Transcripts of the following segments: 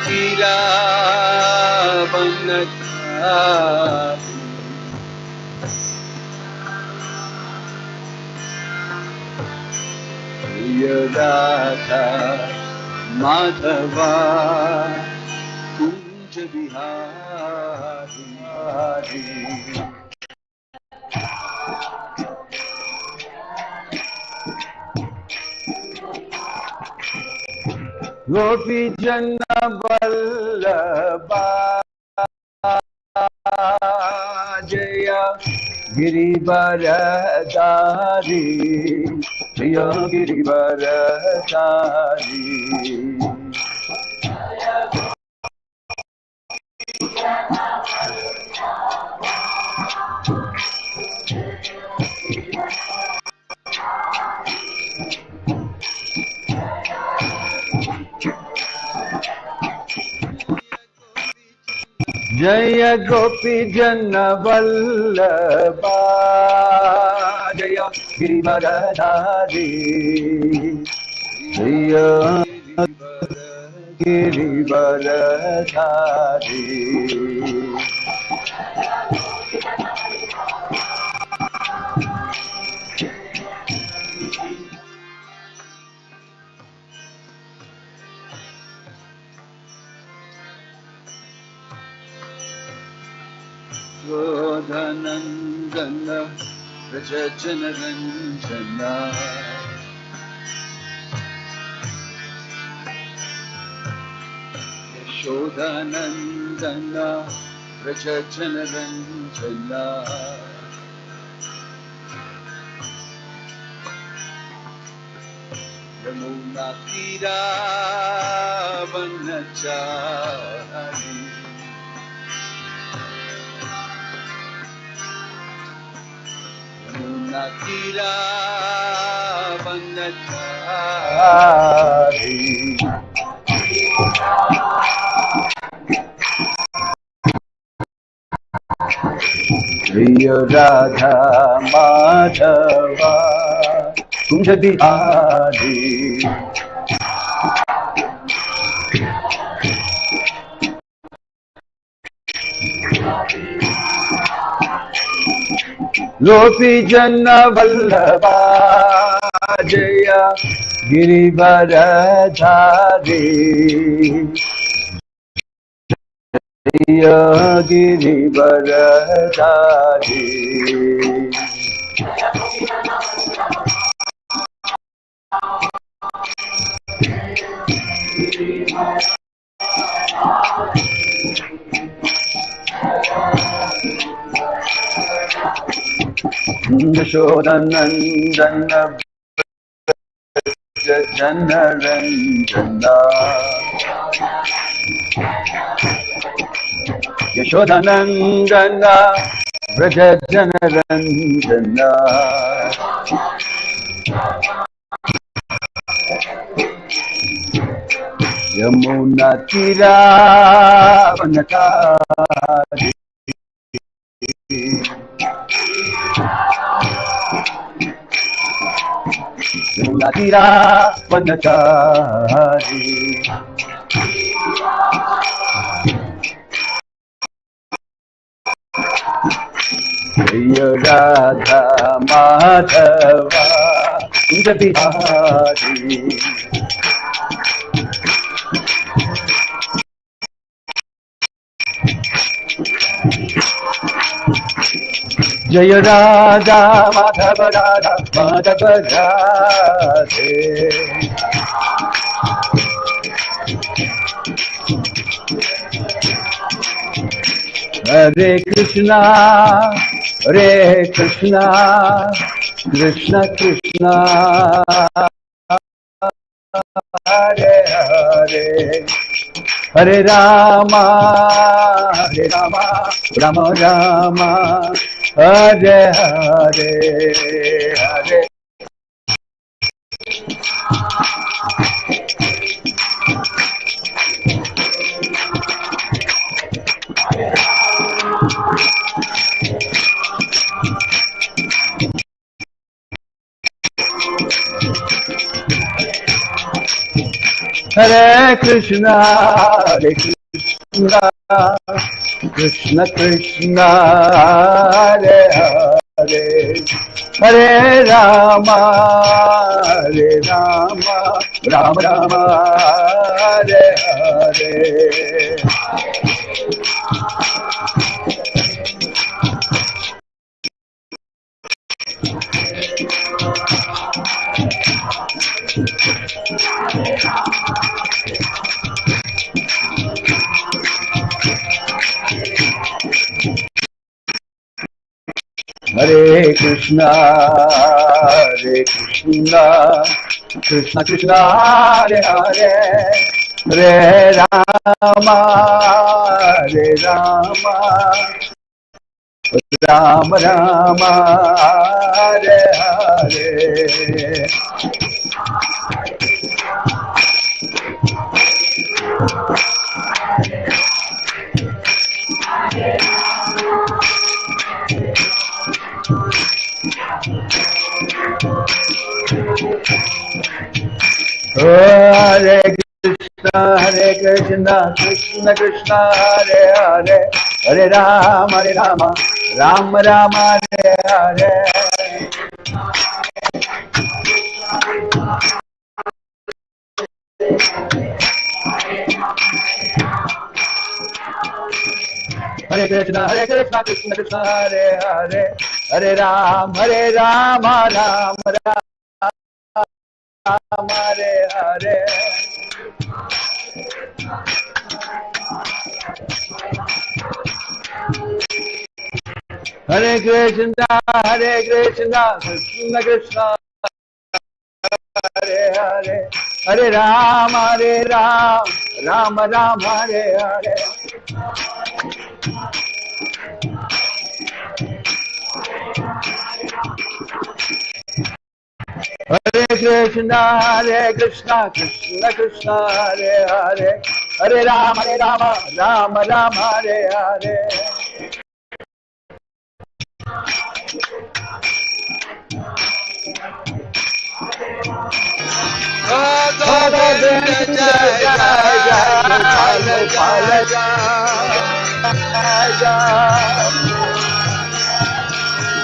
Kira Banata Radha Madhava Kunja Bihari Gopi Jana Vallabha Jaya Girivaradari Jaya Girivaradari Jaya Gopi Jana Vallabha Jaya Girivaradari Jaya Girivaradari Shodhanandana Rajajana Ranjana Shodhanandana Rajajana Ranjana Yamuna Tira Vanachari Nakira Vanachari Priya Radha Madhava Kunja Bihari Gopi Jana Vallabha Jaya Girivaradari Jaya Girivaradari Yashodanandana Jana Ranjana Yashodanandana Vrajajana Ranjana Yamuna Tira Vanachari Yamuna Tira Vanachari Jaya Radha Madhava Kunja Bihari Jaya Radha Madhava Radha Madhava Radhe Hare Krishna Krishna Krishna Hare Hare Hare Rama Rama Rama Hare Hare Hare Hare Krishna, Hare Krishna, Krishna Krishna, Hare Hare, Hare Rama, Hare Rama, Rama Rama, Hare Hare. Hare Krishna, Hare Krishna, Krishna Krishna, Hare Hare, Hare Rama, Hare Rama, Rama Rama, Hare Hare. Hare Krishna, Hare Krishna, Krishna Krishna, Hare Hare, Hare Rama, Rama Rama, Hare Hare. Hare Krishna, Krishna Krishna, Hare Hare, Hare Rama, Rama Rama, Hare Hare. Hare Krishna, Krishna Krishna, Hare Hare, Hare Rama, Rama Rama, Hare Hare. Hare Krishna, Krishna Krishna, Hare Hare, Hare Rama, Rama Rama, Hare Hare.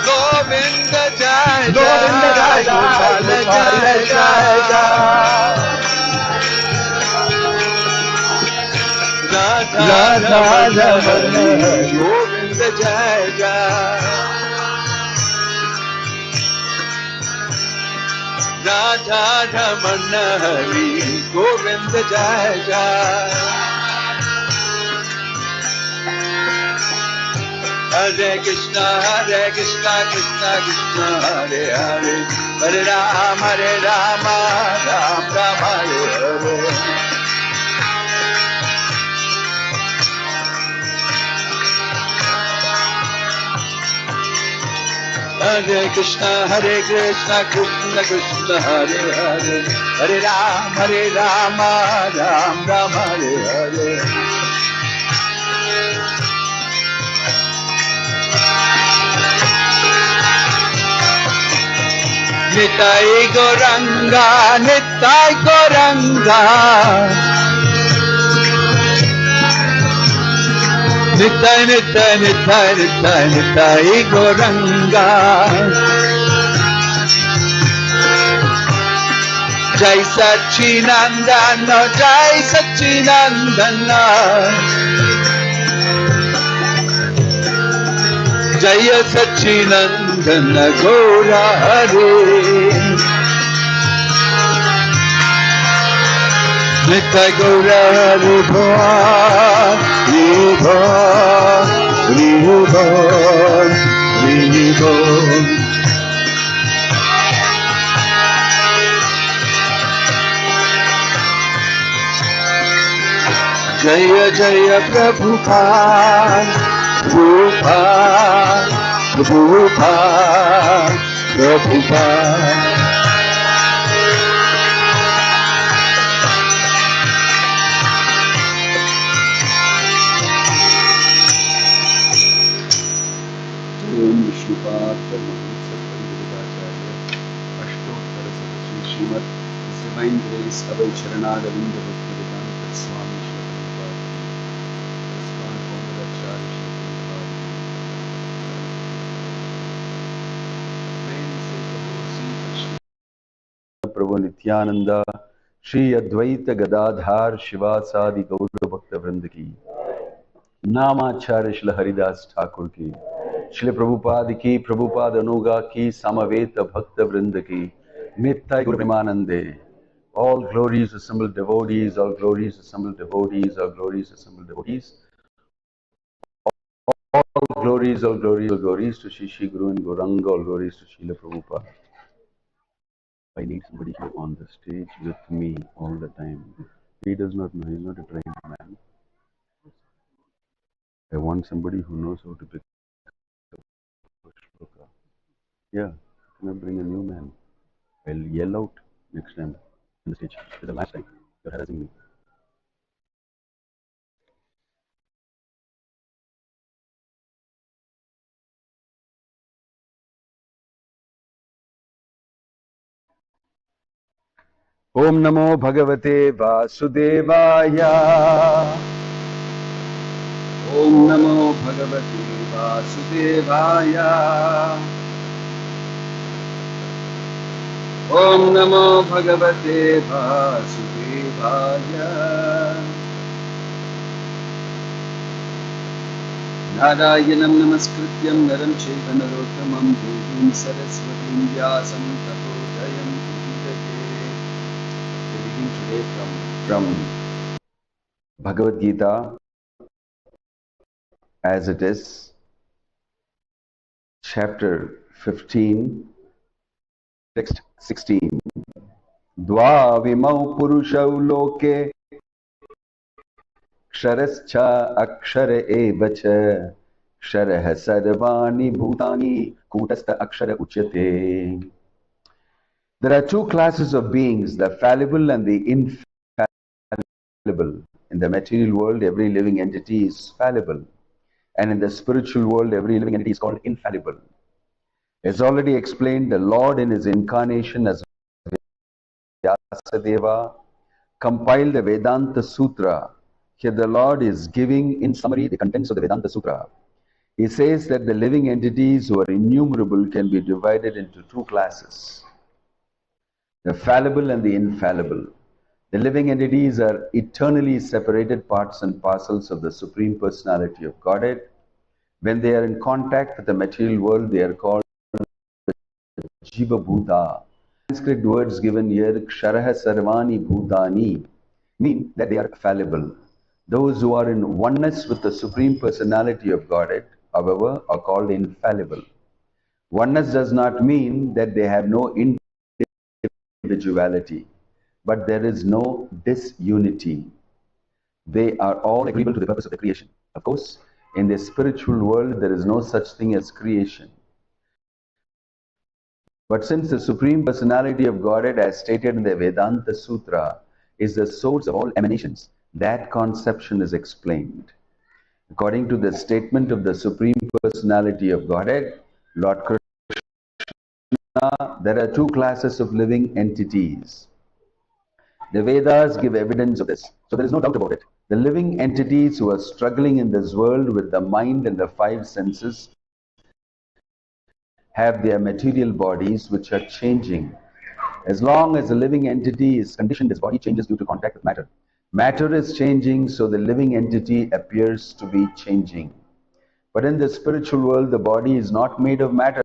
Govinda jai jai, Gopal jai jai jai. Radha Ramana, Govinda jai jai. Radha Ramana, Govinda jai jai. Hare Krishna, Krishna Krishna, Hare Hare, Hare Rama, Rama Rama, Hare Hare. Hare Krishna, Krishna Krishna, Hare Hare, Hare Rama, Rama Rama, Hare Hare. Nitai Goranga, Nitai Goranga, Nitai Nitai Nitai Nitai Nitai Goranga. Jai Sachinandana, Jai Sachinandana, Jaya Sachinandana Gaura Hare. Nitai Gaura Ribha, Ribha, Ribha, Ribha. Jaya Jaya Prabhupada, Prabhupada, Prabhupada, Prabhupada. ओम Vishnupad Paramhans परिवृताचार्य अष्टोत्तर Saraswati Shrimad divine grace अभय चरणारविंद भक्त Prabhu Nityananda, Shri Advaita Gadadhar Shivasadi Gaura Bhakta Vrinda ki, Namacharya Shri Haridas Thakur ki, Shri Prabhupada ki, Prabhupada Anuga ki, Samaveta Bhakta Vrinda ki, Nitya Guru Premanande. All glories assembled devotees, all glories assembled devotees, all glories assembled devotees. All glories, all glories, all glories to Shri Guru and Gauranga, all glories to Srila Prabhupada. I need somebody here on the stage with me all the time. He does not know, he's not a trained man. I want somebody who knows how to pick up a shloka. Yeah, can I bring a new man? I'll yell out next time on the stage. It's the last time you're harassing me. Om Namo Bhagavate Vasudevaya. Om Namo Bhagavate Vasudevaya. Om Namo Bhagavate Vasudevaya. Narayanam Namaskrityam Naram Chaiva Narottamam Devim Saraswatim Vyasam Tato Jayam Uditaye. We're reading today from Bhagavad Gita as it is, chapter 15, text 16. Dva vimau purushau loke ksharascha akshara evacha ksharah sarvani bhutani kutastha akshara uchyate. There are two classes of beings, the fallible and the infallible. In the material world, every living entity is fallible. And in the spiritual world, every living entity is called infallible. As already explained, the Lord in his incarnation as Vyasadeva compiled the Vedanta Sutra. Here the Lord is giving in summary the contents of the Vedanta Sutra. He says that the living entities who are innumerable can be divided into two classes, the fallible and the infallible. The living entities are eternally separated parts and parcels of the Supreme Personality of Godhead. When they are in contact with the material world, they are called Jiva Bhuta. Sanskrit words given here, Ksharaha Sarvani Bhutani, mean that they are fallible. Those who are in oneness with the Supreme Personality of Godhead, however, are called infallible. Oneness does not mean that they have no individuality, but there is no disunity. They are all agreeable to the purpose of the creation. Of course, in the spiritual world, there is no such thing as creation. But since the Supreme Personality of Godhead, as stated in the Vedanta Sutra, is the source of all emanations, that conception is explained. According to the statement of the Supreme Personality of Godhead, Lord Krishna, there are two classes of living entities. The Vedas give evidence of this, so there is no doubt about it. The living entities who are struggling in this world with the mind and the five senses have their material bodies which are changing. As long as a living entity is conditioned, his body changes due to contact with matter. Matter is changing, so the living entity appears to be changing. But in the spiritual world, the body is not made of matter.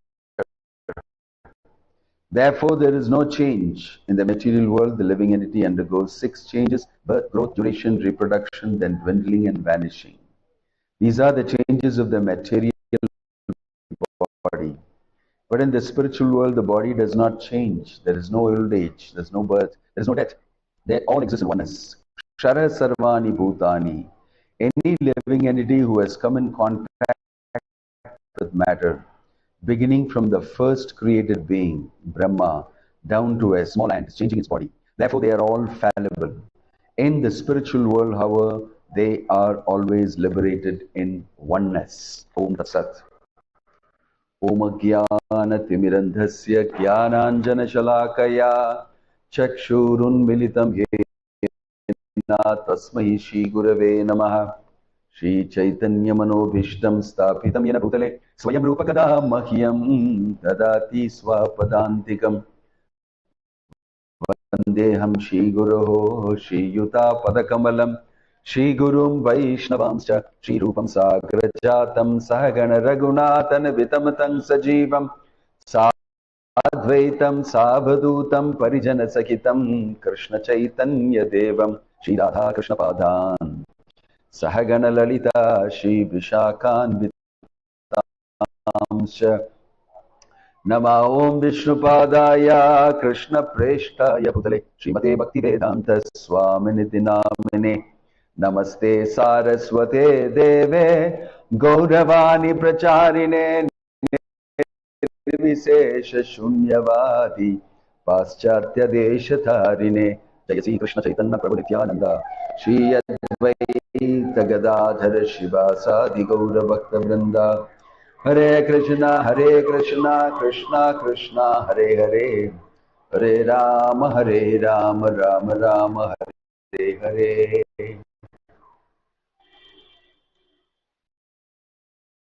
Therefore, there is no change. In the material world, the living entity undergoes 6 changes: birth, growth, duration, reproduction, then dwindling and vanishing. These are the changes of the material body. But in the spiritual world, the body does not change. There is no old age, there is no birth, there is no death. They all exist in oneness. Kshara Sarvani Bhutani. Any living entity who has come in contact with matter, beginning from the first created being, Brahma, down to a small ant, changing its body. Therefore, they are all fallible. In the spiritual world, however, they are always liberated in oneness. Om Tat Sat. Om Jnana-timirandhasya Jnananjana-shalakaya Chakshurunmilitam Yena Tasmai Shri Gurave Namaha. Shri Chaitanya Manobhishtam Stapitam Yena Bhutale Swayam Rupakada Mahyam Dadati Swapadantikam Vandeham Shri Guruho Shri Yuta Padakamalam Shri Gurum Vaishnavamscha Shri Rupam Sagrajatam Sahagana Raghunathan Vitamatang Sajivam Advaitam Savadhutam Parijana Sakitam Krishna Chaitanya Devam Shri Radha Krishna Padan Sahagana Lalita Shri Vishakan Vitamscha Nama Om Vishnupadaya Krishna Preshtaya Bhutale Srimate Bhakti Vedanta Swami Namine Namaste Saraswate Deve Gauravani Pracharine Nirvishesha Shunyavadi Paschatya Deshatharine Jaya Sri Krishna Chaitanya Prabhu Nityananda Shri Advaita Gadadhara Shivasadi Gaura Bhakta Vrinda Hare Krishna, Krishna Krishna, Hare Hare, Hare Rama, Rama Rama, Hare Hare.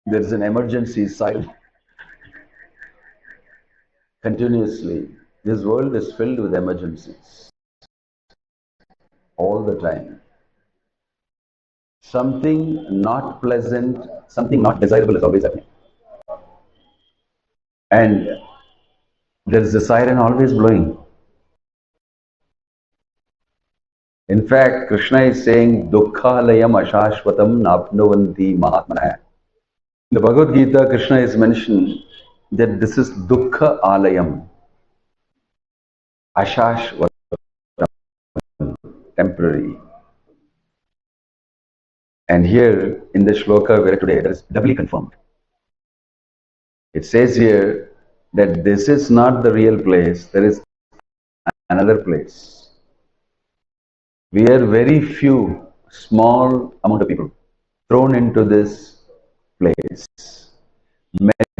There is an emergency silent continuously. This world is filled with emergencies all the time. Something not pleasant, something not desirable is always happening. And there is a siren always blowing. In fact, Krishna is saying, Dukkhalayam ashashvatam napnuvanti mahatmanah. In the Bhagavad Gita, Krishna is mentioned that this is Dukkha Alayam. Ashashvatam, temporary. And here in the shloka we read today, that is doubly confirmed. It says here that this is not the real place, there is another place. We are very few, small amount of people thrown into this place.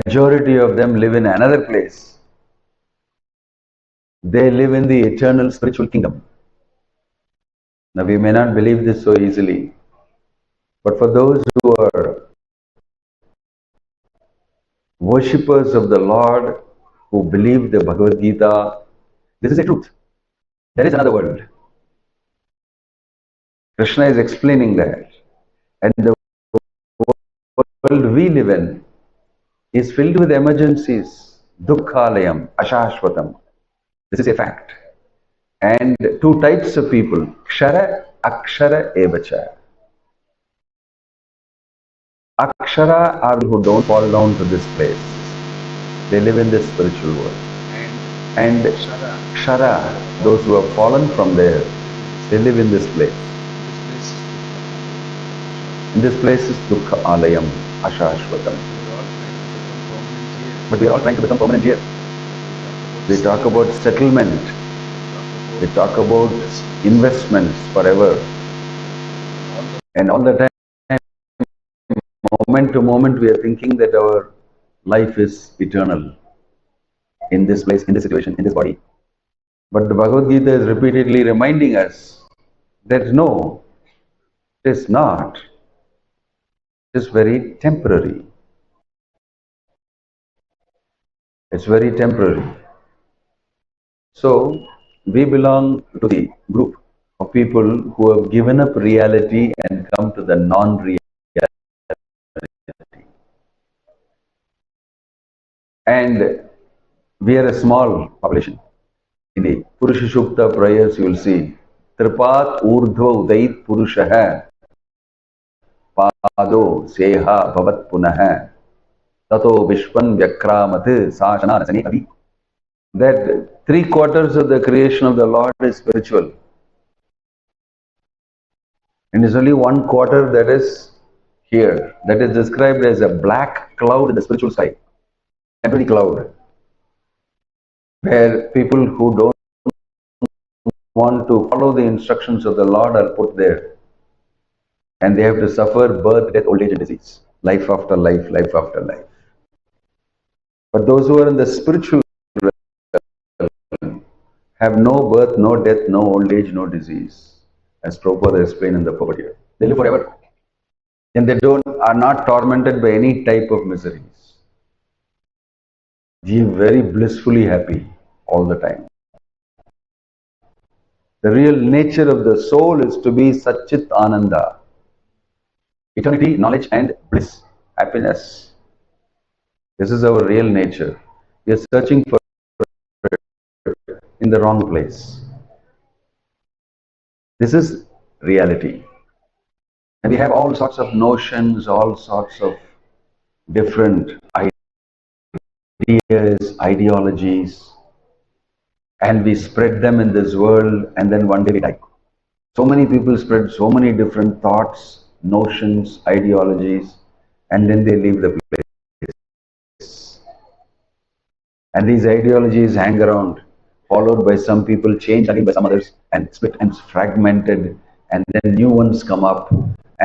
Majority of them live in another place. They live in the eternal spiritual kingdom. Now we may not believe this so easily, but for those who are worshippers of the Lord, who believe the Bhagavad Gita, this is the truth. There is another world. Krishna is explaining that. And the world we live in is filled with emergencies. Dukkhalayam, ashashvatam. This is a fact. And two types of people, kshara, akshara, evacha. Akshara are who don't fall down to this place. They live in this spiritual world. And kshara, those who have fallen from there, they live in this place. And this place is Dukkha Alayam, Ashashvatam. But we are all trying to become permanent here. We talk about settlement. We talk about investments forever. And all the time, moment to moment, we are thinking that our life is eternal in this place, in this situation, in this body. But the Bhagavad Gita is repeatedly reminding us that no, it is not. It is very temporary. It's very temporary. So, we belong to the group of people who have given up reality and come to the non-reality. And we are a small population. In the Purusha Shukta prayers, you will see Tripat Urdhva Udait Purushaha Pado Seha Bhavat Punaha Tato Vishwan Vyakramat Sashana Nasani Kavi. That 3/4 of the creation of the Lord is spiritual. And it's only 1/4 that is here. That is described as a black cloud in the spiritual sky. Temporary cloud. Where people who don't want to follow the instructions of the Lord are put there. And they have to suffer birth, death, old age and disease. Life after life, life after life. But those who are in the spiritual realm have no birth, no death, no old age, no disease. As Prabhupada explained in the forward here. They live forever. And they are not tormented by any type of miseries. They are very blissfully happy all the time. The real nature of the soul is to be Satchit Ananda. Eternity, knowledge and bliss, happiness. This is our real nature. We are searching for it in the wrong place. This is reality. And we have all sorts of notions, all sorts of different ideas, ideologies, and we spread them in this world, and then one day we die. So many people spread so many different thoughts, notions, ideologies, and then they leave the place. And these ideologies hang around, followed by some people, changed again by some others, and split and fragmented, and then new ones come up,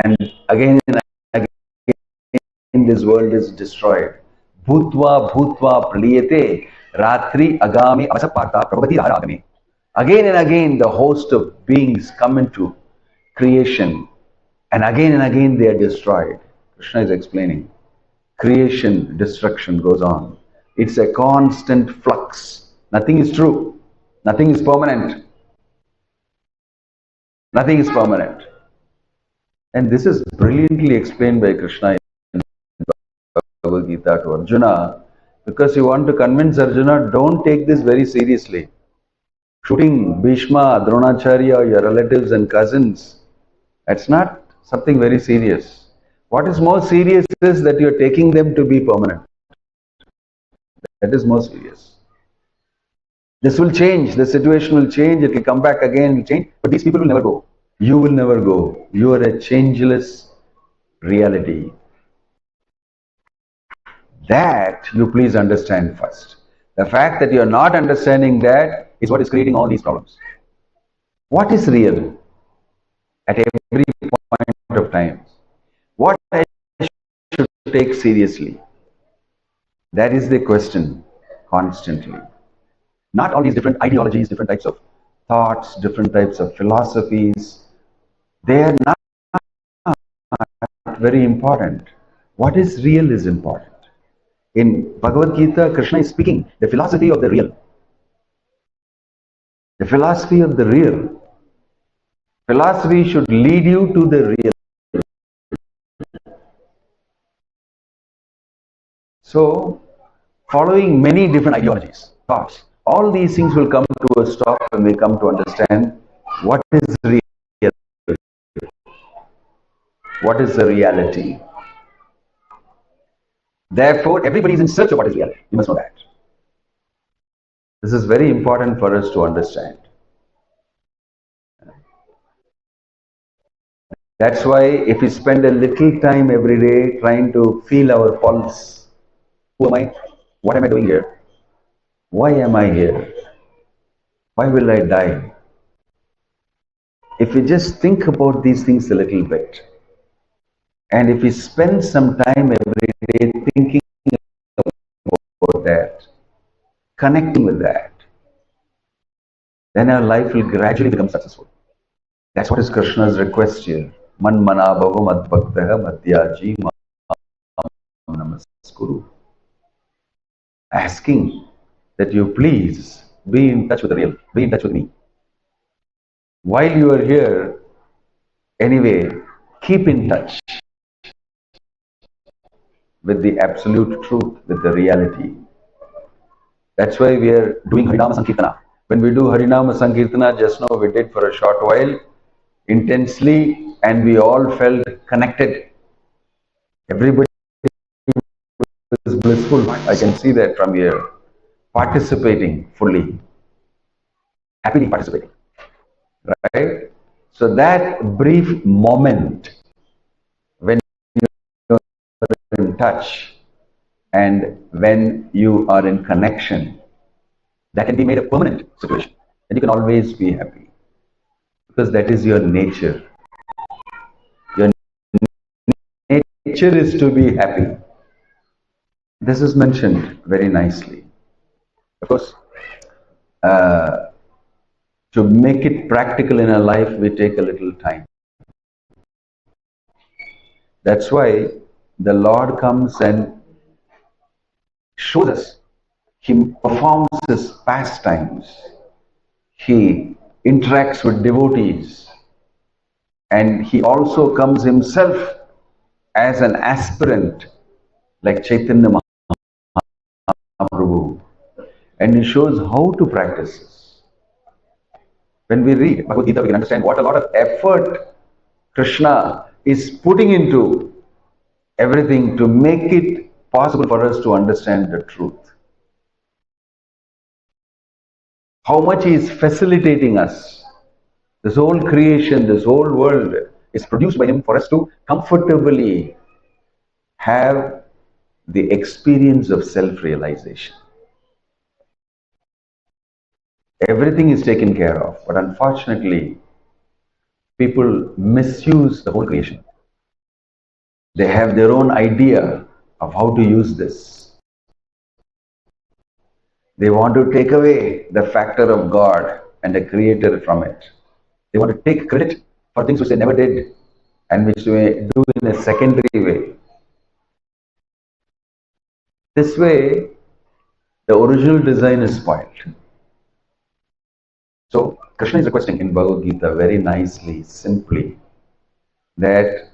and again and again this world is destroyed. Bhutva bhutva praliyate ratri agami avasaparta prabhati agami. Again and again the host of beings come into creation, and again they are destroyed. Krishna is explaining. Creation, destruction goes on. It's a constant flux. Nothing is true. Nothing is permanent. Nothing is permanent. And this is brilliantly explained by Krishna in Bhagavad Gita to Arjuna, because you want to convince Arjuna, don't take this very seriously. Shooting Bhishma, Dronacharya, your relatives and cousins, that's not something very serious. What is more serious is that you are taking them to be permanent. That is more serious. This will change, the situation will change, it will come back again, it will change, but these people will never go. You will never go. You are a changeless reality. That you please understand first. The fact that you are not understanding that is what is creating all these problems. What is real at every point of time? What I should take seriously? That is the question constantly. Not all these different ideologies, different types of thoughts, different types of philosophies. They are not very important. What is real is important. In Bhagavad Gita, Krishna is speaking the philosophy of the real. The philosophy of the real. Philosophy should lead you to the real. So, following many different ideologies, thoughts, all these things will come to a stop when we come to understand what is real. What is the reality? Therefore, everybody is in search of what is reality. You must know that. This is very important for us to understand. That's why if we spend a little time every day trying to feel our pulse, who am I? What am I doing here? Why am I here? Why will I die? If we just think about these things a little bit, and if we spend some time every day thinking about that, connecting with that, then our life will gradually become successful. That's what is Krishna's request here. Man manabhava madbhaktaha madhyaji namaskuru. Asking that you please be in touch with the real, be in touch with me. While you are here, anyway, keep in touch with the absolute truth, with the reality. That's why we are doing Harinama Sankirtana. When we do Harinama Sankirtana, just now we did for a short while, intensely, and we all felt connected. Everybody is blissful. I can see that from here. Participating fully. Happily participating. Right? So that brief moment when you are in touch and when you are in connection, that can be made a permanent situation. And you can always be happy. Because that is your nature. Your nature is to be happy. This is mentioned very nicely. Of course, to make it practical in our life, we take a little time. That's why the Lord comes and shows us. He performs his pastimes. He interacts with devotees, and he also comes himself as an aspirant like Chaitanya Mahaprabhu, and he shows how to practice this. When we read Bhagavad Gita, we can understand what a lot of effort Krishna is putting into everything to make it possible for us to understand the truth. How much he is facilitating us. This whole creation, this whole world is produced by him for us to comfortably have the experience of self-realization. Everything is taken care of, but unfortunately, people misuse the whole creation. They have their own idea of how to use this. They want to take away the factor of God and the Creator from it. They want to take credit for things which they never did and which they do in a secondary way. This way, the original design is spoiled. So, Krishna is requesting in Bhagavad Gita very nicely, simply, that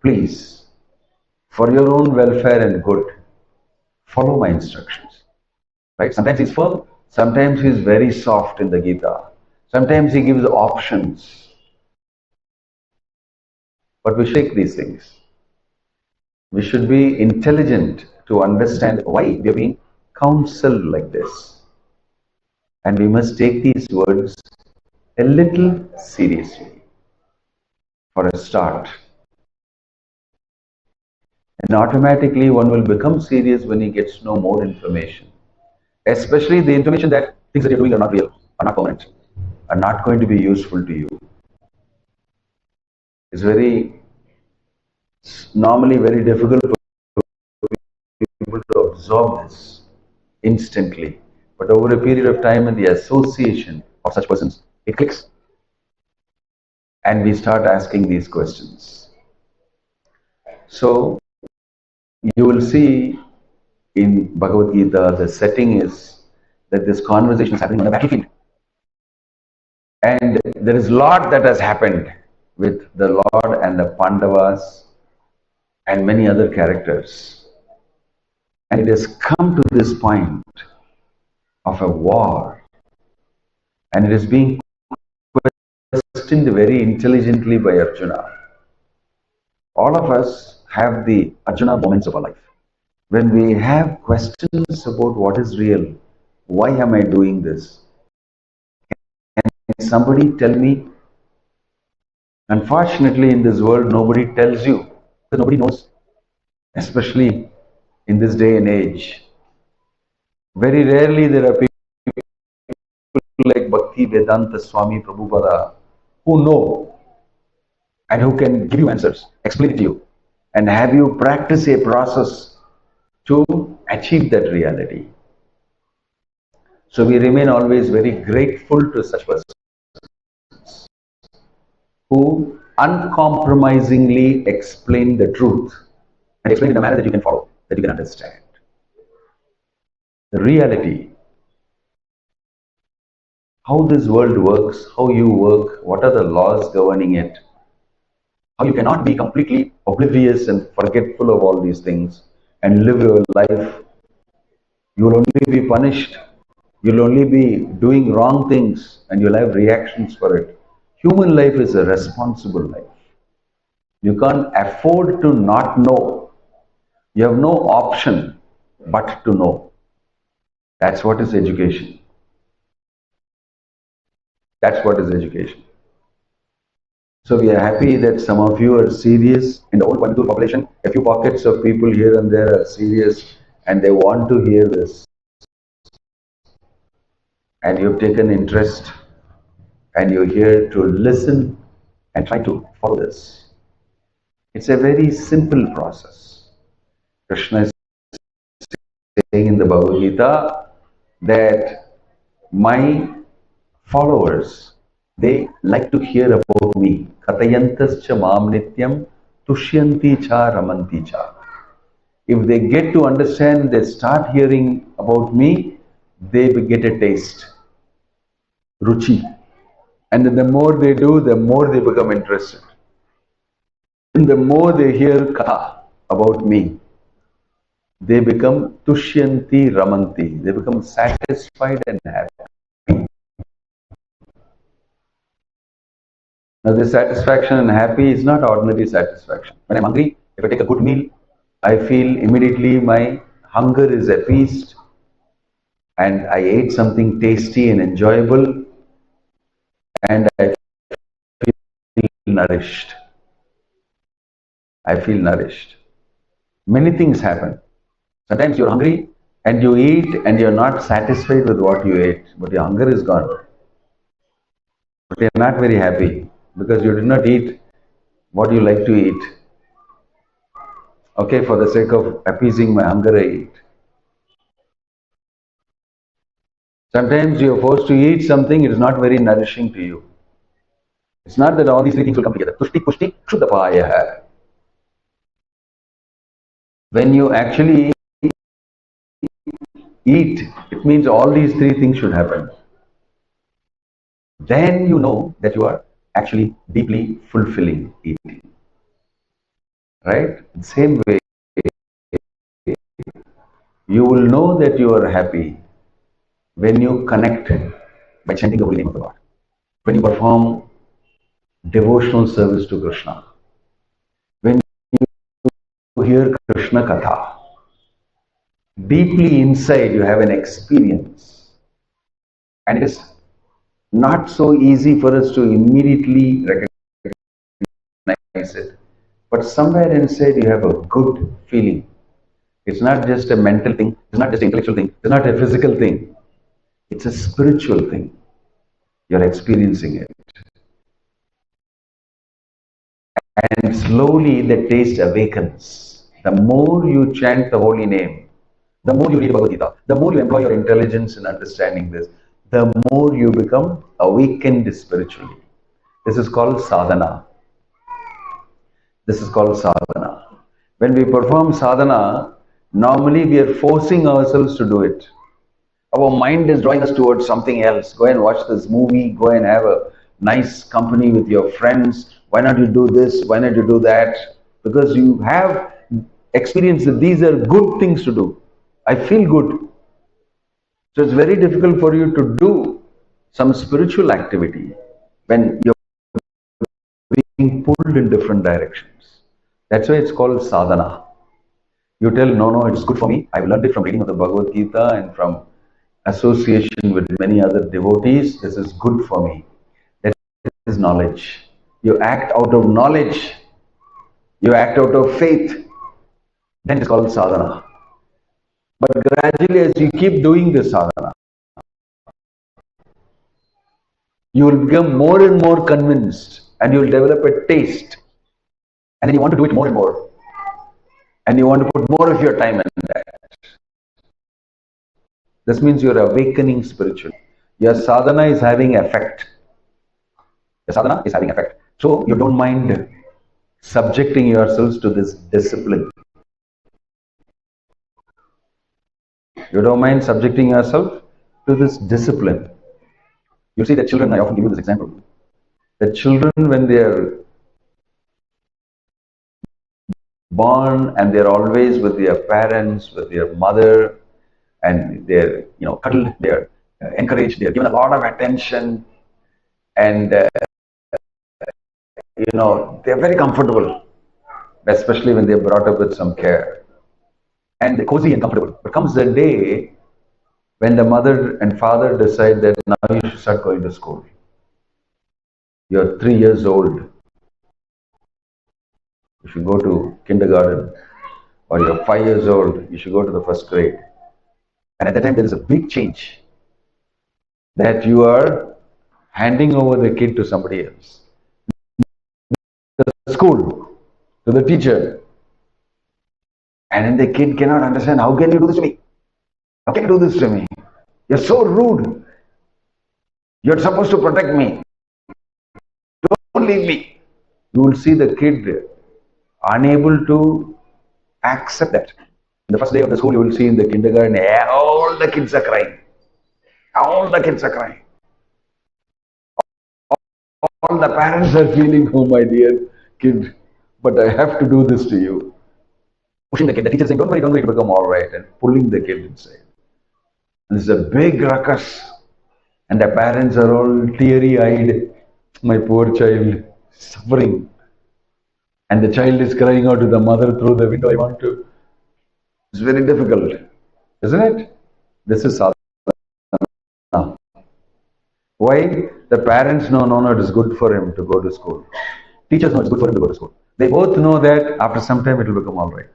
please, for your own welfare and good, follow my instructions. Right? Sometimes he's firm, sometimes he's very soft in the Gita. Sometimes he gives options. But we shake these things. We should be intelligent to understand why we are being counseled like this. And we must take these words a little seriously for a start. And automatically one will become serious when he gets to know more information. Especially the information that things that you're doing are not real, are not permanent, are not going to be useful to you. It's normally very difficult for people to absorb this instantly. But over a period of time and the association of such persons, it clicks. And we start asking these questions. So, you will see in Bhagavad Gita, the setting is that this conversation is happening on the battlefield. And there is a lot that has happened with the Lord and the Pandavas and many other characters. And it has come to this point of a war. And it is being questioned very intelligently by Arjuna. All of us have the Arjuna moments of our life. When we have questions about what is real, why am I doing this? Can somebody tell me? Unfortunately, in this world, nobody tells you, because nobody knows, especially in this day and age. Very rarely there are people like Bhakti Vinoda Swami Prabhupada who know and who can give you answers, explain it to you, and have you practice a process to achieve that reality. So we remain always very grateful to such persons who uncompromisingly explain the truth and explain it in a manner that you can follow, that you can understand. The reality, how this world works, how you work, what are the laws governing it, how you cannot be completely oblivious and forgetful of all these things and live your life. You will only be punished. You will only be doing wrong things and you'll have reactions for it. Human life is a responsible life. You can't afford to not know. You have no option but to know. That's what is education. That's what is education. So we are happy that some of you are serious. In the whole Coimbatore population, a few pockets of people here and there are serious and they want to hear this. And you've taken interest and you're here to listen and try to follow this. It's a very simple process. Krishna is saying in the Bhagavad Gita that my followers, they like to hear about me. Katayantascha mam nityam tushyanti cha ramanti cha. If they get to understand, they start hearing about me, they will get a taste. ruchi. And the more they do, the more they become interested. And the more they hear katha about me, they become tushyanti ramanti. They become satisfied and happy. Now, this satisfaction and happy is not ordinary satisfaction. When I'm hungry, if I take a good meal, I feel immediately my hunger is appeased and I ate something tasty and enjoyable and I feel nourished. I feel nourished. Many things happen. Sometimes you're hungry and you eat and you're not satisfied with what you ate, but your hunger is gone. But you're not very happy because you did not eat what you like to eat. Okay, for the sake of appeasing my hunger, I eat. Sometimes you're forced to eat something, it is not very nourishing to you. It's not that all these three things will come together. Tushti, pushti, kshuddhapaya. When you actually eat, it means all these three things should happen. Then you know that you are actually deeply fulfilling eating. Right? Same way, you will know that you are happy when you connect by chanting the holy name of the Lord. When you perform devotional service to Krishna. When you hear Krishna Katha. Deeply inside you have an experience. And it is not so easy for us to immediately recognize it. But somewhere inside you have a good feeling. It's not just a mental thing, it's not just an intellectual thing, it's not a physical thing. It's a spiritual thing. You're experiencing it. And slowly the taste awakens. The more you chant the holy name, the more you read Bhagavad Gita, the more you employ your intelligence in understanding this, the more you become awakened spiritually. This is called sadhana. This is called sadhana. When we perform sadhana, normally we are forcing ourselves to do it. Our mind is drawing us towards something else. Go and watch this movie, go and have a nice company with your friends. Why not you do this? Why not you do that? Because you have experienced that these are good things to do. I feel good. So it's very difficult for you to do some spiritual activity when you're being pulled in different directions. That's why it's called sadhana. You tell, no, it's good for me. I've learned it from reading of the Bhagavad Gita and from association with many other devotees. This is good for me. That is knowledge. You act out of knowledge. You act out of faith. Then it's called sadhana. But gradually as you keep doing this sadhana, you will become more and more convinced and you will develop a taste. And then you want to do it more and more. And you want to put more of your time in that. This means you are awakening spiritually. Your sadhana is having effect. Your sadhana is having effect. So you don't mind subjecting yourselves to this discipline. You don't mind subjecting yourself to this discipline. You see the children, I often give you this example. The children, when they are born and they're always with their parents, with their mother, and they're cuddled, they're encouraged, they're given a lot of attention, and they're very comfortable, especially when they're brought up with some care, and they're cozy and comfortable. But comes the day when the mother and father decide that now you should start going to school. You're 3 years old. You should go to kindergarten. Or you're 5 years old. You should go to the first grade. And at that time there is a big change. That you are handing over the kid to somebody else. To the school. To the teacher. And then the kid cannot understand, how can you do this to me? How can you do this to me? You're so rude. You're supposed to protect me. Don't leave me. You will see the kid unable to accept that. The first day of the school, you will see in the kindergarten, all the kids are crying. All the kids are crying. all the parents are feeling, oh my dear kid, but I have to do this to you. Pushing the kid, the teacher saying, don't worry, it'll become all right, and pulling the kid inside. And this is a big ruckus, and the parents are all teary-eyed. My poor child, suffering. And the child is crying out to the mother through the window, I want to. It's very difficult, isn't it? This is sadhana. Why? The parents know, no, it is good for him to go to school. Teachers know it's good for him to go to school. They both know that after some time it will become all right.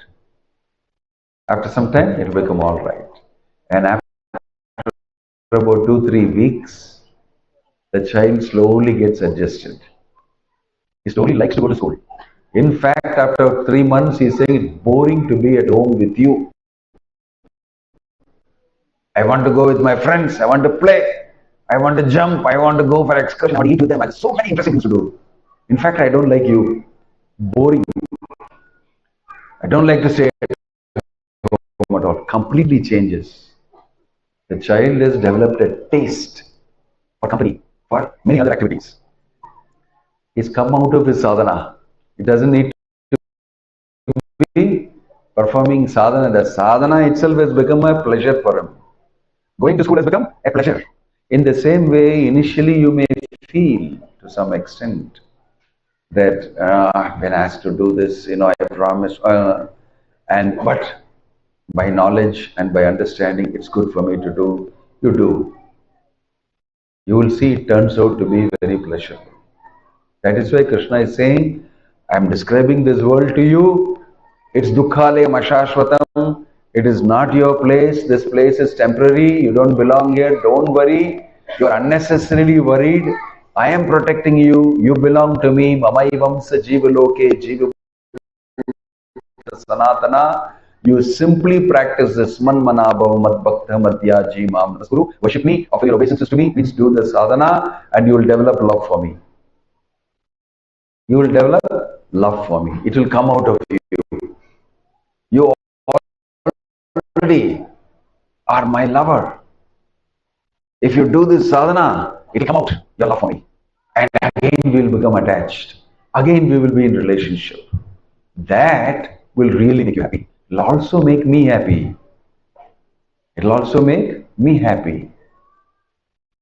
After some time it will become all right. And after about 2-3 weeks, the child slowly gets adjusted. He slowly likes to go to school. In fact, after 3 months, he's saying it's boring to be at home with you. I want to go with my friends. I want to play. I want to jump. I want to go for excursion. I want to eat with them. I have so many interesting things to do. In fact, I don't like you. Boring. I don't like to stay at home at all. Completely changes. The child has developed a taste for company, for many other activities. He's come out of his sadhana. He doesn't need to be performing sadhana. The sadhana itself has become a pleasure for him. Going to school has become a pleasure. In the same way, initially you may feel to some extent that I've been asked to do this, I promise, but by knowledge and by understanding it's good for me to do, you do. You will see it turns out to be very pleasurable. That is why Krishna is saying, I am describing this world to you. It's dukkhalayam ashashvatam. It is not your place. This place is temporary. You don't belong here. Don't worry. You are unnecessarily worried. I am protecting you. You belong to me. Mamaivamsa jivaloke jiva sanatana. You simply practice this manmanabhav mad bhakta madhyaji mam guru. Worship me, offer your obeisances to me. Please do the sadhana and you will develop love for me. You will develop love for me. It will come out of you. You already are my lover. If you do this sadhana, it will come out, your love for me. And again we will become attached. Again we will be in relationship. That will really make you happy. It will also make me happy. It will also make me happy.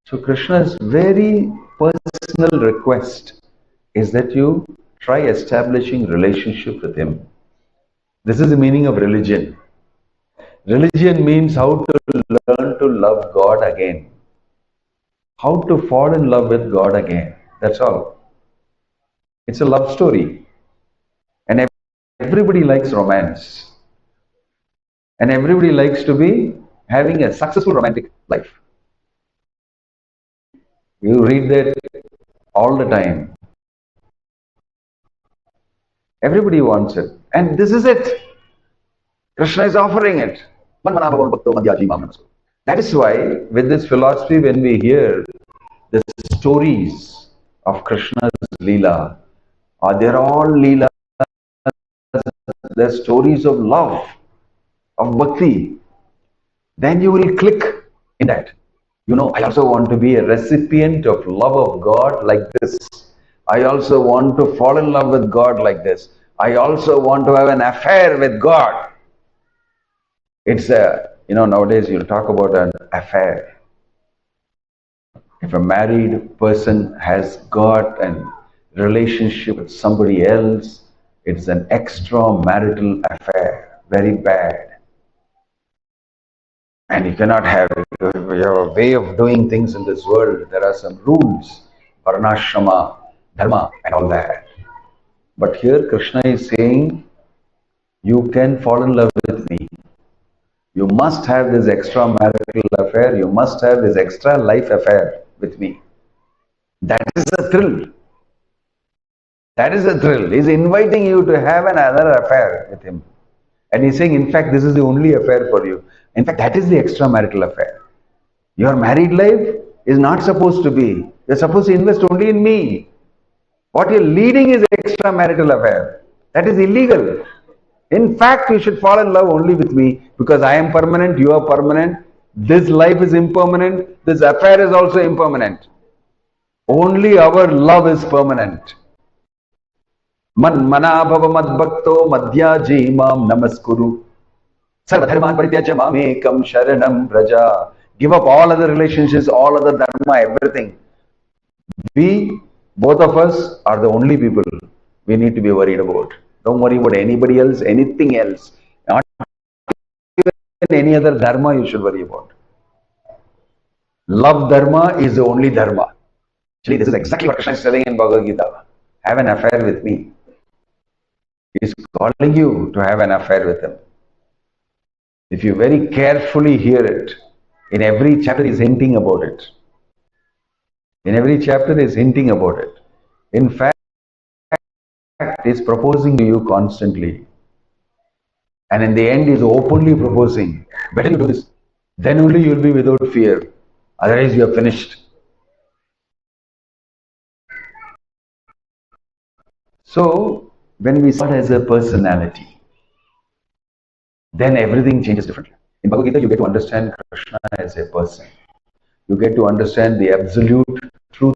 So Krishna's very personal request is that you try establishing relationship with him. This is the meaning of religion. Religion means how to learn to love God again. How to fall in love with God again. That's all. It's a love story. And everybody likes romance. And everybody likes to be having a successful romantic life. You read that all the time. Everybody wants it. And this is it. Krishna is offering it. That is why, with this philosophy, when we hear the stories of Krishna's Leela, they're all Leela, they're stories of love, of bhakti, then you will click in that. I also want to be a recipient of love of God like this. I also want to fall in love with God like this. I also want to have an affair with God. It's nowadays you'll talk about an affair. If a married person has got a relationship with somebody else, it's an extramarital affair. Very bad. And you cannot have it. You have a way of doing things in this world. There are some rules. Varnashrama, dharma and all that. But here Krishna is saying, you can fall in love with me. You must have this extramarital affair. You must have this extra life affair with me. That is a thrill. That is a thrill. He's inviting you to have another affair with him. And he's saying, in fact, this is the only affair for you. In fact, that is the extramarital affair. Your married life is not supposed to be. You're supposed to invest only in me. What you're leading is extramarital affair. That is illegal. In fact, you should fall in love only with me because I am permanent, you are permanent. This life is impermanent. This affair is also impermanent. Only our love is permanent. Man manabhava madbhakto madhyaji mam namaskuru. Sarvadharman parityajya mamekam sharanam braja. Give up all other relationships, all other dharma, everything. We, both of us, are the only people we need to be worried about. Don't worry about anybody else, anything else. Not even any other dharma you should worry about. Love dharma is the only dharma. Actually, this is exactly what Krishna is telling in Bhagavad Gita. Have an affair with me. He is calling you to have an affair with him. If you very carefully hear it, in every chapter is hinting about it. In every chapter is hinting about it. In fact, is proposing to you constantly. And in the end is openly proposing. Better you do this. Then only you will be without fear. Otherwise you are finished. So, when we start as a personality, then everything changes differently. In Bhagavad Gita, you get to understand Krishna as a person. You get to understand the absolute truth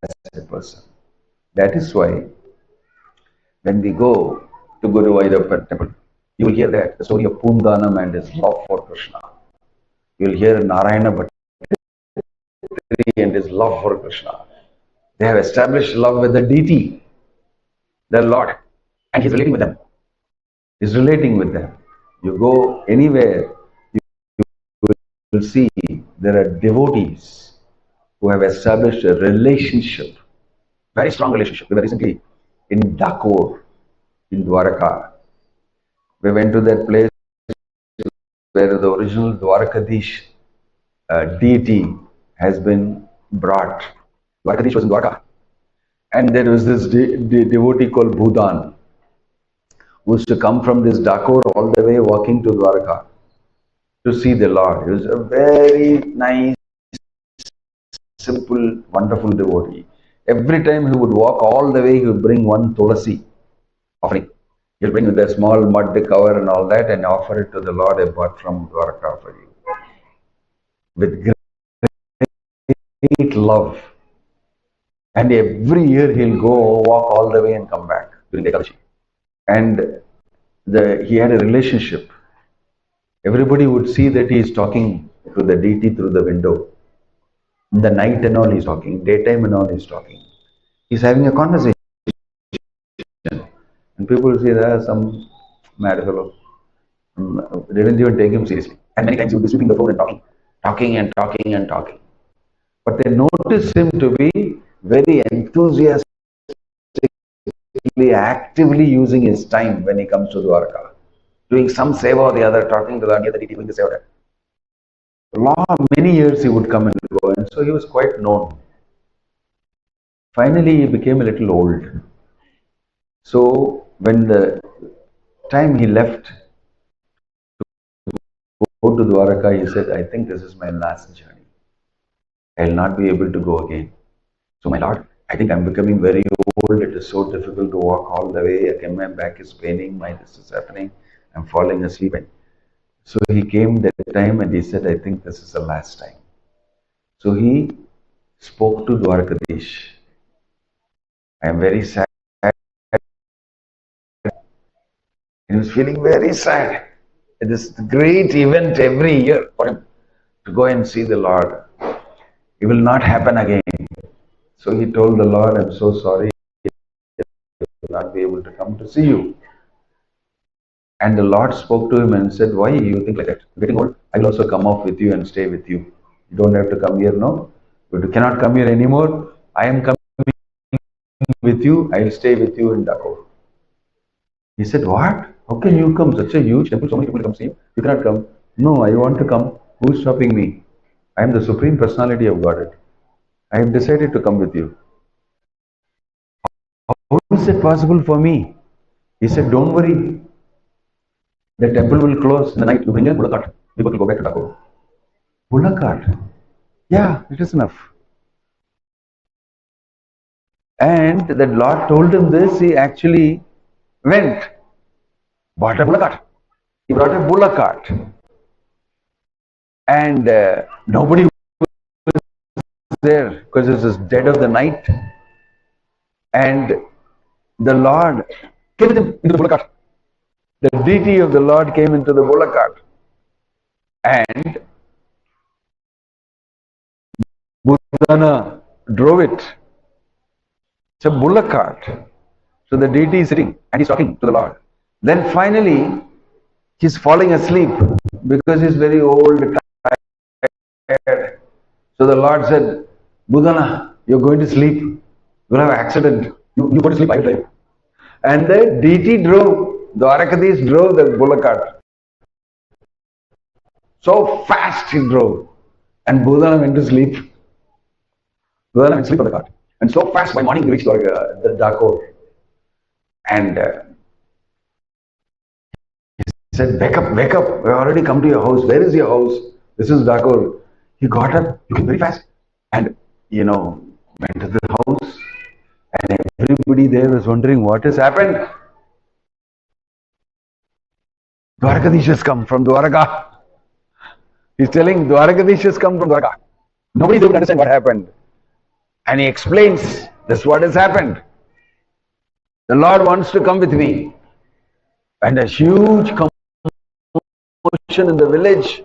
as a person. That is why, when we go to Guru Vairappa temple, you will hear that the story of Poondanam and his love for Krishna. You will hear Narayana Bhattacharya and his love for Krishna. They have established love with the deity, the Lord, and he's relating with them. He's relating with them. You go anywhere, you will see there are devotees who have established a relationship, very strong relationship. We were recently in Dakor, in Dwaraka. We went to that place where the original Dwarakadish deity has been brought. Dwarakadish was in Dwaraka. And there was this devotee called Bhudan, who used to come from this Dakor all the way walking to Dwaraka to see the Lord. He was a very nice, simple, wonderful devotee. Every time he would walk all the way, he would bring one tulasi offering. He'll bring with a small mud cover and all that and offer it to the Lord I bought from Dwaraka for you. With great love. And every year he'll go walk all the way and come back during Ekadashi. And he had a relationship. Everybody would see that he is talking to the deity through the window. In the night and all he's talking, daytime and all he's talking. He's having a conversation. And people will say, there's some mad fellow. They didn't even take him seriously. And many times he would be sweeping the floor and talking. But they notice him to be very enthusiastically, actively using his time when he comes to Dwaraka. Doing some seva or the other, talking to the other deity, doing the seva. Many years he would come and go, and so he was quite known. Finally, he became a little old. So, when the time he left to go to Dwaraka, he said, I think this is my last journey. I will not be able to go again. So, my Lord, I think I am becoming very old. It is so difficult to walk all the way. Again, my back is paining. This is happening. I am falling asleep. So, he came that time and he said, I think this is the last time. So, he spoke to Dwarakadish. I am very sad. He was feeling very sad. It is a great event every year for him to go and see the Lord. It will not happen again. So he told the Lord, I'm so sorry, I will not be able to come to see you. And the Lord spoke to him and said, why you think like that? You're getting old. I will also come off with you and stay with you. You don't have to come here, no? But you cannot come here anymore. I am coming with you. I will stay with you in Dakor. He said, what? How can you come? Such a huge temple, so many people come see you. You cannot come. No, I want to come. Who is stopping me? I am the Supreme Personality of Godhead. I have decided to come with you. How is it possible for me? He said, don't worry. The temple will close in the night. You bring a Bulla cart. People will go back to Dakor. Bulla cart? Yeah, it is enough. And the Lord told him this. He actually went, bought a Bulla cart. He brought a Bulla cart. And nobody was there because it was dead of the night, and the Lord came with him into the bullock cart. The deity of the Lord came into the bullock cart, and Budana drove it. It's a bullock cart. So the deity is sitting and he's talking to the Lord. Then finally, he's falling asleep because he's very old, tired. So the Lord said, Budana, you're going to sleep. You'll have an accident. You go to sleep, I drive. And the deity drove, the Dwarakadhish drove the bullock cart. So fast he drove. And Budana went to sleep. Budana went to sleep on the cart. And so fast by morning he reached the Dakor. And he said, wake up, we've already come to your house. Where is your house? This is Dakor. He got up, looking very fast, and went to the house, and everybody there was wondering what has happened. Dwarakadhish has come from Dwaraka. He's telling Dwarakadhish has come from Dwaraka. Nobody could understand what happened. And he explains, this is what has happened. The Lord wants to come with me. And a huge commotion in the village.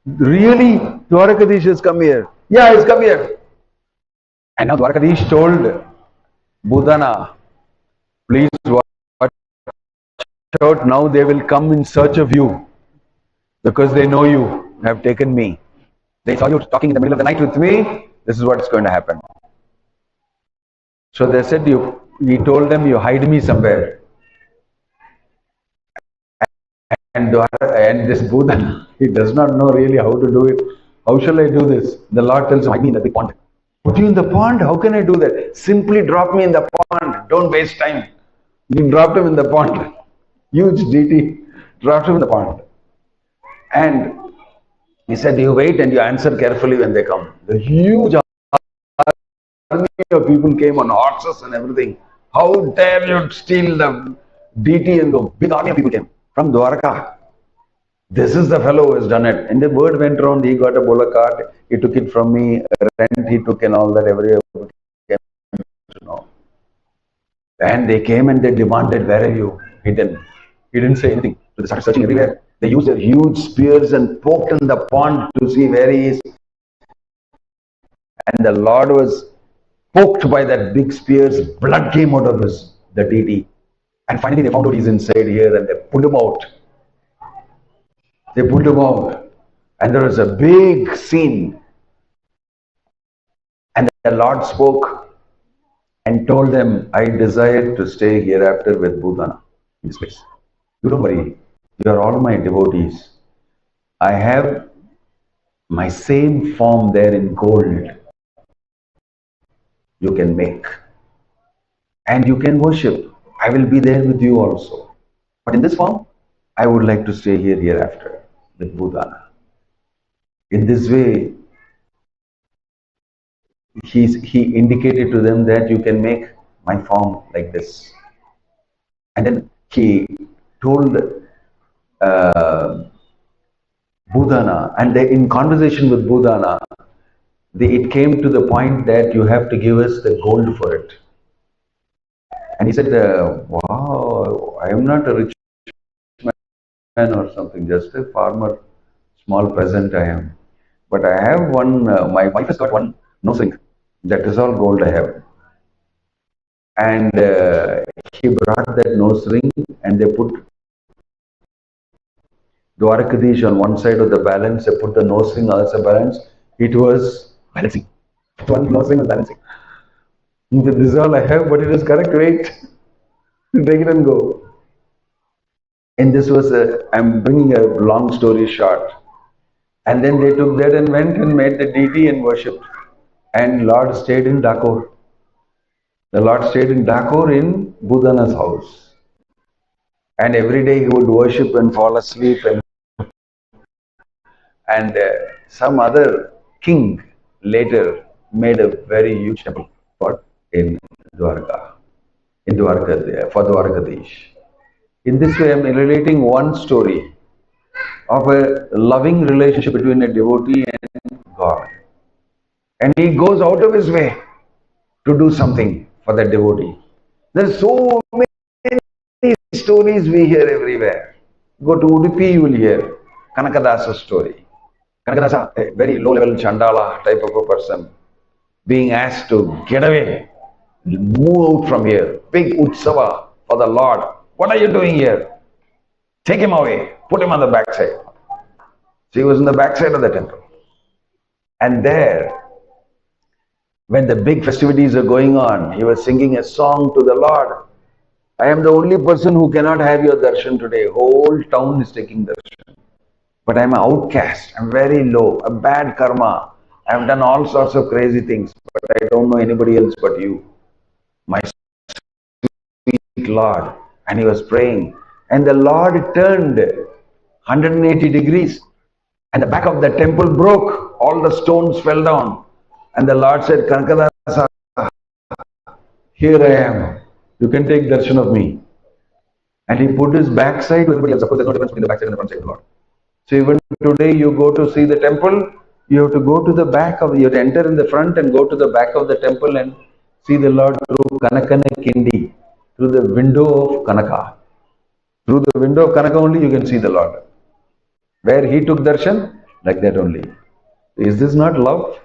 Really? Dwarakadhish has come here? Yeah, he's come here. And now Dwarakadhish told Budana, please watch out, now they will come in search of you. Because they know you have taken me. They saw you talking in the middle of the night with me. This is what's going to happen. So they said, he told them, you hide me somewhere. And this Buddha, he does not know really how to do it. How shall I do this? The Lord tells him, hide me in the big pond. Put you in the pond? How can I do that? Simply drop me in the pond. Don't waste time. He dropped him in the pond. Huge deity. Dropped him in the pond. And he said, you wait and you answer carefully when they come. The huge army of people came on horses and everything. How dare you steal the deity? And the big army of people came from Dwaraka. This is the fellow who has done it. And the word went around, he got a bullock cart, he took it from me, rent he took and all that, everywhere came to know. And they came and they demanded, where are you hidden? He didn't say anything. So they started searching everywhere. They used their huge spears and poked in the pond to see where he is. And the Lord was poked by that big spears, blood came out of the deity. And finally they found out he's inside here and they pulled him out. They pulled him out. And there was a big scene. And the Lord spoke and told them, I desire to stay hereafter with Budana in this place. You don't worry. You are all my devotees. I have my same form there in gold. You can make. And you can worship. I will be there with you also. But in this form, I would like to stay here hereafter with Budana. In this way, he indicated to them that you can make my form like this. And then he told Budana, and in conversation with Budana, it came to the point that you have to give us the gold for it. And he said, wow, I am not a rich man or something, just a farmer, small peasant I am. But I have one, my wife has got one nose ring. That is all gold I have. And he brought that nose ring and they put Dwarakadhish on one side of the balance, they put the nose ring as a balance. It was balancing. One nose ring was balancing. This is all I have, but it is correct weight. Take it and go. And this was I'm bringing a long story short. And then they took that and went and made the deity and worshipped. And Lord stayed in Dakor. The Lord stayed in Dakor in Budana's house. And every day he would worship and fall asleep. And some other king later made a very huge temple in Dwarka, for Dwarakadhish. In this way, I am relating one story of a loving relationship between a devotee and God. And he goes out of his way to do something for that devotee. There's so many stories we hear everywhere. Go to Udupi, you will hear Kanakadasa's story. Kanakadasa, a very low-level Chandala type of a person, being asked to get away, move out from here. Big Utsava for the Lord. What are you doing here? Take him away. Put him on the backside. So he was in the backside of the temple. And there, when the big festivities are going on, he was singing a song to the Lord. I am the only person who cannot have your darshan today. Whole town is taking darshan. But I am an outcast. I am very low. A bad karma. I have done all sorts of crazy things. But I don't know anybody else but you. My sweet Lord. And he was praying. And the Lord turned 180 degrees. And the back of the temple broke. All the stones fell down. And the Lord said, Kanakadasa, here I am. You can take darshan of me. And he put his backside to everybody else. Of course, there's no difference between the backside and the front side of the Lord. So even today you go to see the temple, you have to go to the back of, you have to enter in the front and go to the back of the temple and see the Lord through Kanakana Kindi, through the window of Kanaka. Through the window of Kanaka only you can see the Lord. Where he took darshan, like that only. Is this not love?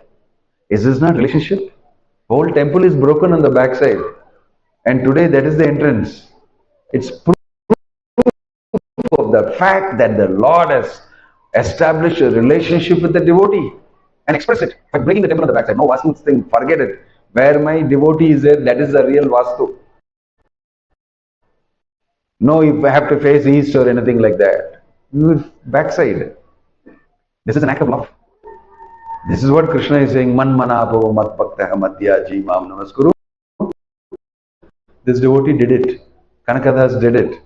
Is this not relationship? Whole temple is broken on the backside. And today that is the entrance. It's proof of the fact that the Lord has established a relationship with the devotee and express it by breaking the temple on the backside. No Vastu thing, forget it. Where my devotee is there, that is the real Vastu. No, if I have to face east or anything like that. Backside. This is an act of love. This is what Krishna is saying. Man manapo mat bhaktaha madhyaji mam namaskuru. This devotee did it. Kanakadas did it.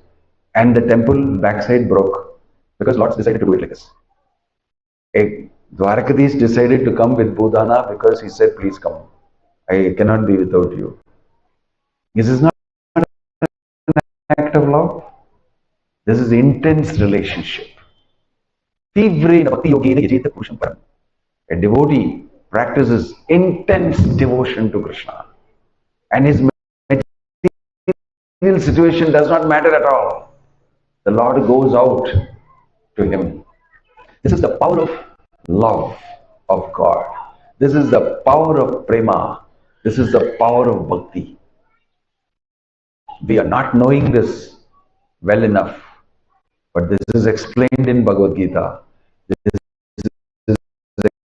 And the temple backside broke. Because Lord decided to do it like this. A Dwarakadis decided to come with Budhana because he said, please come. I cannot be without you. This is not an act of love. This is intense relationship. A devotee practices intense devotion to Krishna. And his material situation does not matter at all. The Lord goes out to him. This is the power of love of God. This is the power of prema. This is the power of bhakti. We are not knowing this well enough, but this is explained in Bhagavad Gita. This is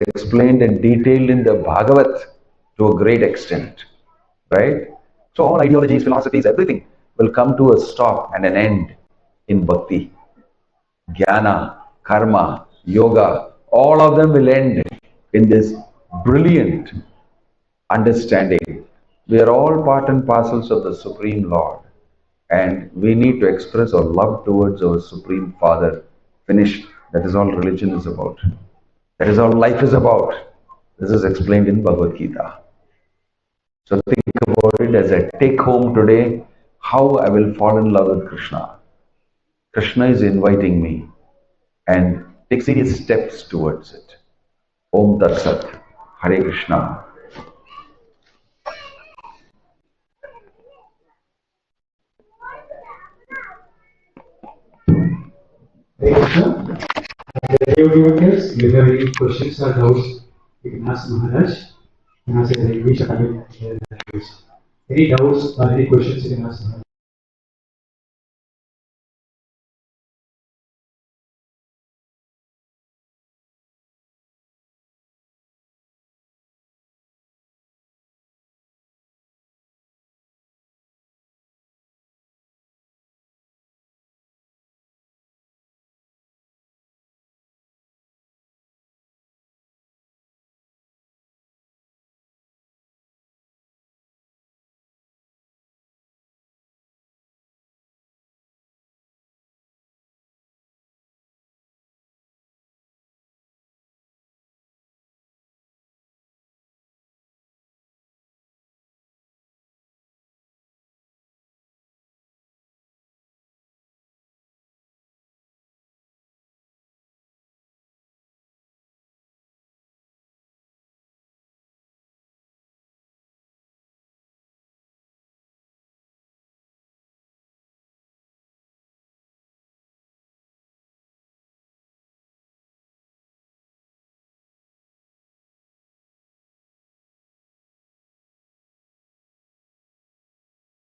explained and detailed in the Bhagavat to a great extent, right? So all ideologies, philosophies, everything will come to a stop and an end in bhakti. Jnana, karma, yoga, all of them will end in this brilliant understanding. We are all part and parcels of the Supreme Lord, and we need to express our love towards our Supreme Father. Finished. That is all religion is about. That is all life is about. This is explained in Bhagavad Gita. So think about it as I take home today, how I will fall in love with Krishna. Krishna is inviting me, and take serious steps towards it. Om Tat Sat. Hare Krishna. Hare Krishna. Devotees, if you have any questions or doubts, you can ask Maharaj. You can ask in English or Tamil. Any doubts or any questions, you can ask Maharaj.